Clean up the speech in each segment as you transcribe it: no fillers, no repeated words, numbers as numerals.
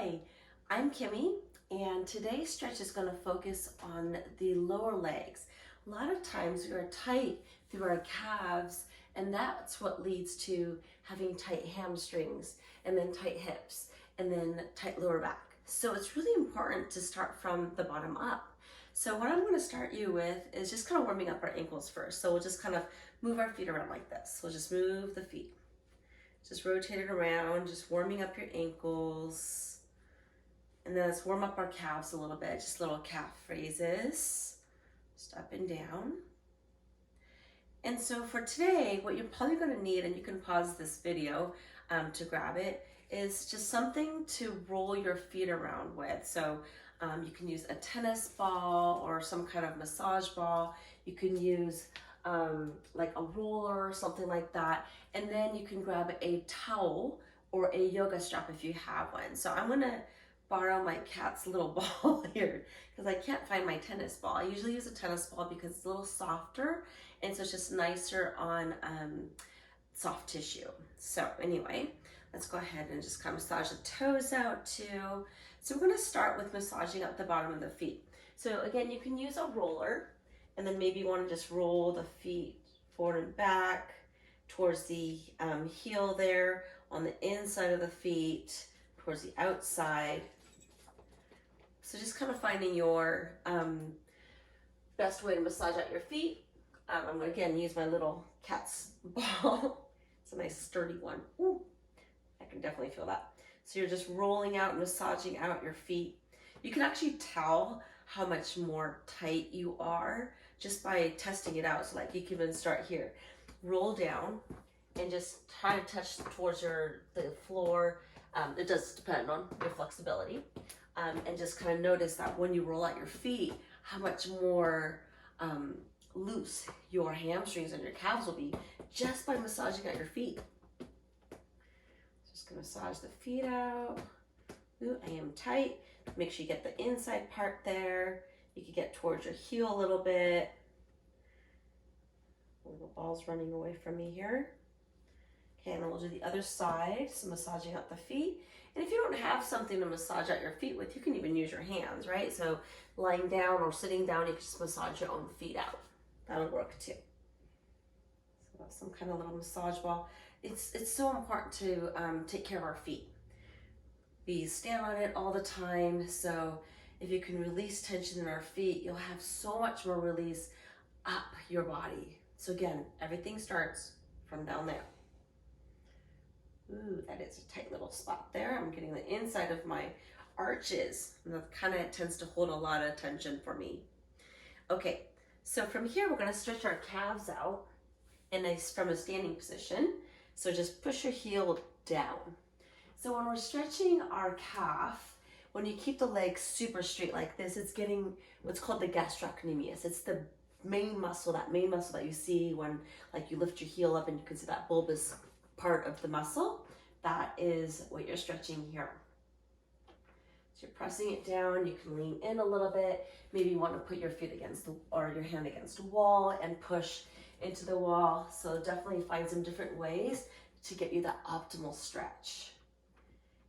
Hi, I'm Kimmy, and today's stretch is going to focus on the lower legs. A lot of times we are tight through our calves, and that's what leads to having tight hamstrings, and then tight hips, and then tight lower back. So it's really important to start from the bottom up. So what I'm going to start you with is just kind of warming up our ankles first. So we'll just kind of move our feet around like this. We'll just move the feet. Just rotate it around, just warming up your ankles. And then let's warm up our calves a little bit, just little calf raises, just up and down. And so for today, what you're probably gonna need, and you can pause this video to grab it, is just something to roll your feet around with. So you can use a tennis ball or some kind of massage ball. You can use like a roller or something like that. And then you can grab a towel or a yoga strap if you have one. So I'm gonna borrow my cat's little ball here because I can't find my tennis ball. I usually use a tennis ball because it's a little softer and so it's just nicer on soft tissue. So anyway, let's go ahead and just kind of massage the toes out too. So we're gonna start with massaging up the bottom of the feet. So again, you can use a roller, and then maybe you want to just roll the feet forward and back towards the heel there, on the inside of the feet, towards the outside. So just kind of finding your best way to massage out your feet. I'm going to again use my little cat's ball. It's a nice sturdy one. Ooh, I can definitely feel that. So you're just rolling out and massaging out your feet. You can actually tell how much more tight you are just by testing it out. So like you can even start here, roll down and just try to touch towards the floor. It does depend on your flexibility. And just kind of notice that when you roll out your feet, how much more loose your hamstrings and your calves will be just by massaging out your feet. Just gonna massage the feet out. Ooh, I am tight. Make sure you get the inside part there. You can get towards your heel a little bit. The little ball's running away from me here. Okay, and then we'll do the other side, so massaging out the feet. And if you don't have something to massage out your feet with, you can even use your hands, right? So lying down or sitting down, you can just massage your own feet out. That'll work too. So some kind of little massage ball. It's so important to take care of our feet. We stand on it all the time, so if you can release tension in our feet, you'll have so much more release up your body. So again, everything starts from down there. Ooh, that is a tight little spot there. I'm getting the inside of my arches, and that kind of tends to hold a lot of tension for me. Okay, so from here, we're gonna stretch our calves out from a standing position. So just push your heel down. So when we're stretching our calf, when you keep the legs super straight like this, it's getting what's called the gastrocnemius. It's the main muscle that you see when like you lift your heel up and you can see that bulbous part of the muscle. That is what you're stretching here. So you're pressing it down, you can lean in a little bit. Maybe you want to put your feet against or your hand against a wall and push into the wall. So definitely find some different ways to get you the optimal stretch.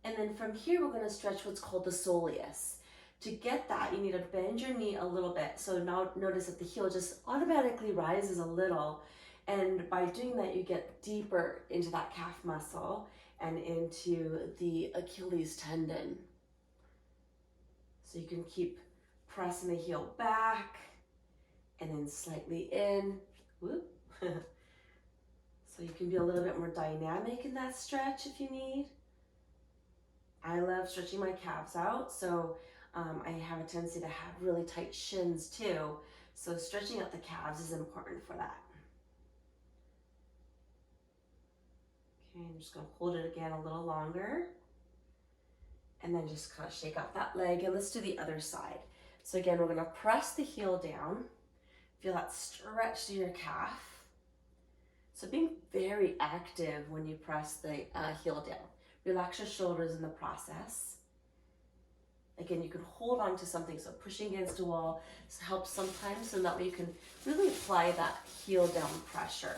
And then from here, we're gonna stretch what's called the soleus. To get that, you need to bend your knee a little bit. So now notice that the heel just automatically rises a little. And by doing that, you get deeper into that calf muscle and into the Achilles tendon. So you can keep pressing the heel back and then slightly in. Whoop. So you can be a little bit more dynamic in that stretch if you need. I love stretching my calves out, so I have a tendency to have really tight shins too. So stretching out the calves is important for that. Okay, I'm just gonna hold it again a little longer. And then just kind of shake out that leg, and let's do the other side. So again, we're gonna press the heel down. Feel that stretch to your calf. So being very active when you press the heel down. Relax your shoulders in the process. Again, you can hold on to something, so pushing against a wall helps sometimes, so that way you can really apply that heel down pressure.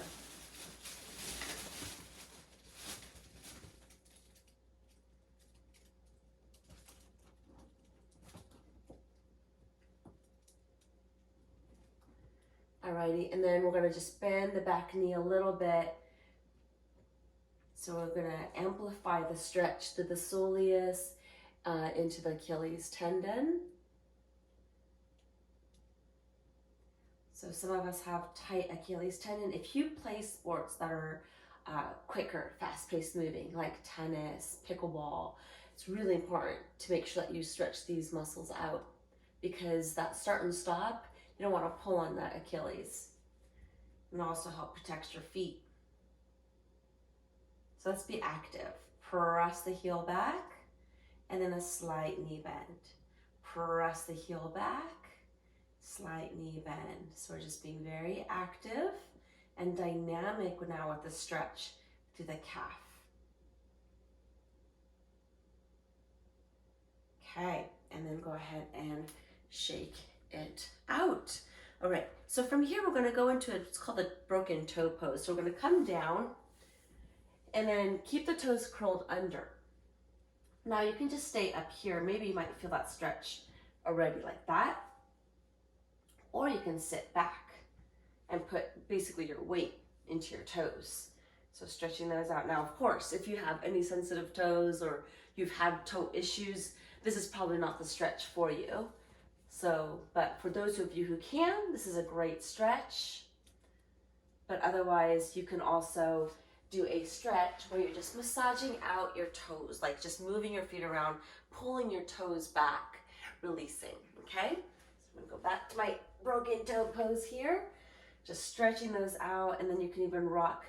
Alrighty, and then we're gonna just bend the back knee a little bit. So we're gonna amplify the stretch to the soleus into the Achilles tendon. So some of us have tight Achilles tendon. If you play sports that are quicker, fast-paced moving, like tennis, pickleball, it's really important to make sure that you stretch these muscles out, because that start and stop, you don't want to pull on that Achilles. And also help protect your feet. So let's be active. Press the heel back, and then a slight knee bend. Press the heel back, slight knee bend. So we're just being very active and dynamic now with the stretch through the calf. Okay, and then go ahead and shake it out. All right, so from here we're gonna go into it's called the broken toe pose. So we're gonna come down and then keep the toes curled under. Now you can just stay up here. Maybe you might feel that stretch already like that. Or you can sit back and put basically your weight into your toes. So stretching those out. Now, of course, if you have any sensitive toes or you've had toe issues, this is probably not the stretch for you. So, but for those of you who can, this is a great stretch. But otherwise, you can also do a stretch where you're just massaging out your toes, like just moving your feet around, pulling your toes back, releasing, okay? So I'm gonna go back to my broken toe pose here, just stretching those out, and then you can even rock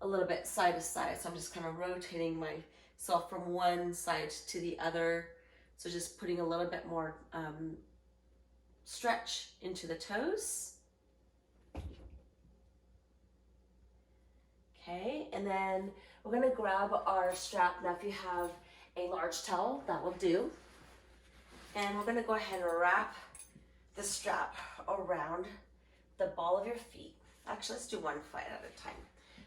a little bit side to side. So I'm just kind of rotating myself from one side to the other. So just putting a little bit more stretch into the toes. Okay, and then we're gonna grab our strap. Now if you have a large towel, that will do. And we're gonna go ahead and wrap the strap around the ball of your feet. Actually, let's do one foot at a time.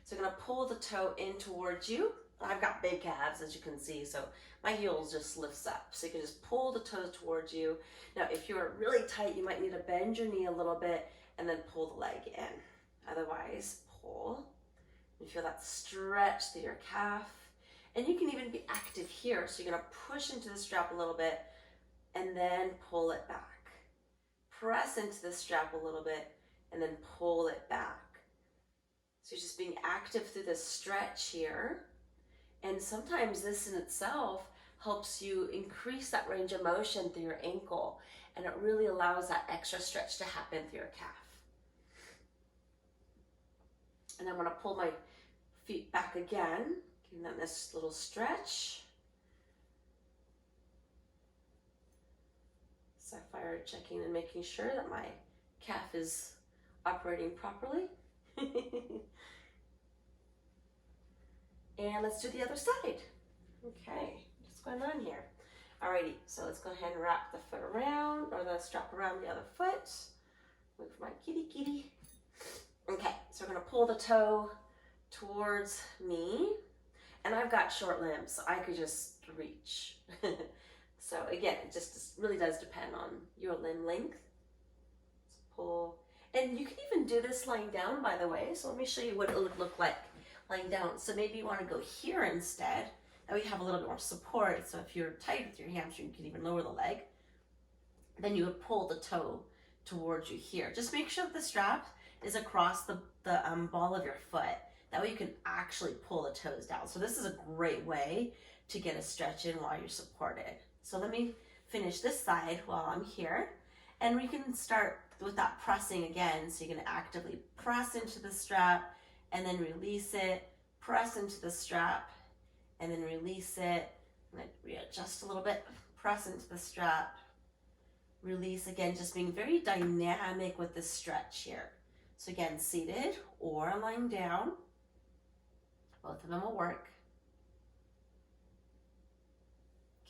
So you're gonna pull the toe in towards you. I've got big calves, as you can see, so my heel just lifts up. So you can just pull the toes towards you. Now, if you're really tight, you might need to bend your knee a little bit and then pull the leg in. Otherwise, pull. You feel that stretch through your calf. And you can even be active here. So you're gonna push into the strap a little bit and then pull it back. Press into the strap a little bit and then pull it back. So you're just being active through this stretch here. And sometimes this in itself helps you increase that range of motion through your ankle, and it really allows that extra stretch to happen through your calf. And I'm gonna pull my feet back again, giving them this little stretch. Sapphire checking and making sure that my calf is operating properly. And let's do the other side. Okay, what's going on here? Alrighty, so let's go ahead and wrap the foot around, or the strap around the other foot. Look for my kitty kitty. Okay, so we're gonna pull the toe towards me. And I've got short limbs, so I could just reach. So again, it just really does depend on your limb length. Let's pull. And you can even do this lying down, by the way. So let me show you what it would look like lying down. So maybe you want to go here instead. That way you have a little bit more support. So if you're tight with your hamstring, you can even lower the leg. Then you would pull the toe towards you here. Just make sure that the strap is across the ball of your foot. That way you can actually pull the toes down. So this is a great way to get a stretch in while you're supported. So let me finish this side while I'm here. And we can start with that pressing again. So you can actively press into the strap and then release it, press into the strap and then release it. And then readjust a little bit, press into the strap, release again, just being very dynamic with this stretch here. So again, seated or lying down, both of them will work.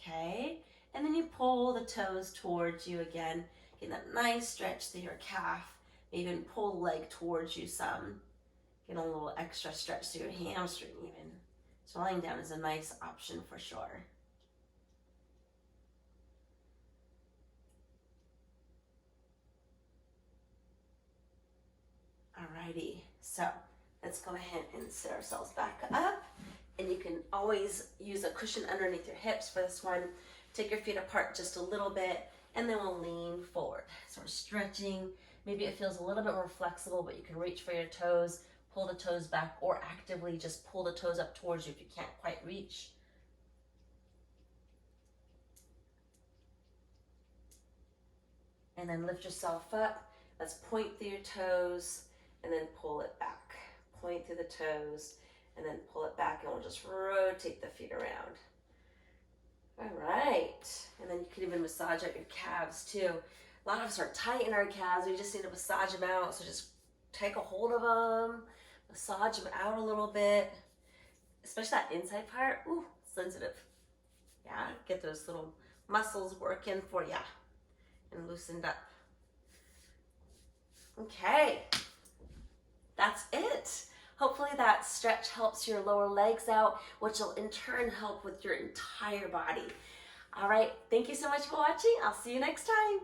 Okay, and then you pull the toes towards you again, getting that nice stretch through your calf. Even pull the leg towards you some, get a little extra stretch through your hamstring even. So lying down is a nice option for sure. Alrighty, so let's go ahead and sit ourselves back up. And you can always use a cushion underneath your hips for this one. Take your feet apart just a little bit, and then we'll lean forward. So we're stretching. Maybe it feels a little bit more flexible, but you can reach for your toes, pull the toes back, or actively just pull the toes up towards you if you can't quite reach. And then lift yourself up. Let's point through your toes and then pull it back. Point through the toes and then pull it back, and we'll just rotate the feet around. All right, and then you can even massage out your calves too. A lot of us are tight in our calves. We just need to massage them out. So just take a hold of them, massage them out a little bit, especially that inside part. Ooh, sensitive. Yeah, get those little muscles working for you and loosened up. Okay, that's it. Hopefully that stretch helps your lower legs out, which will in turn help with your entire body. All right, thank you so much for watching. I'll see you next time.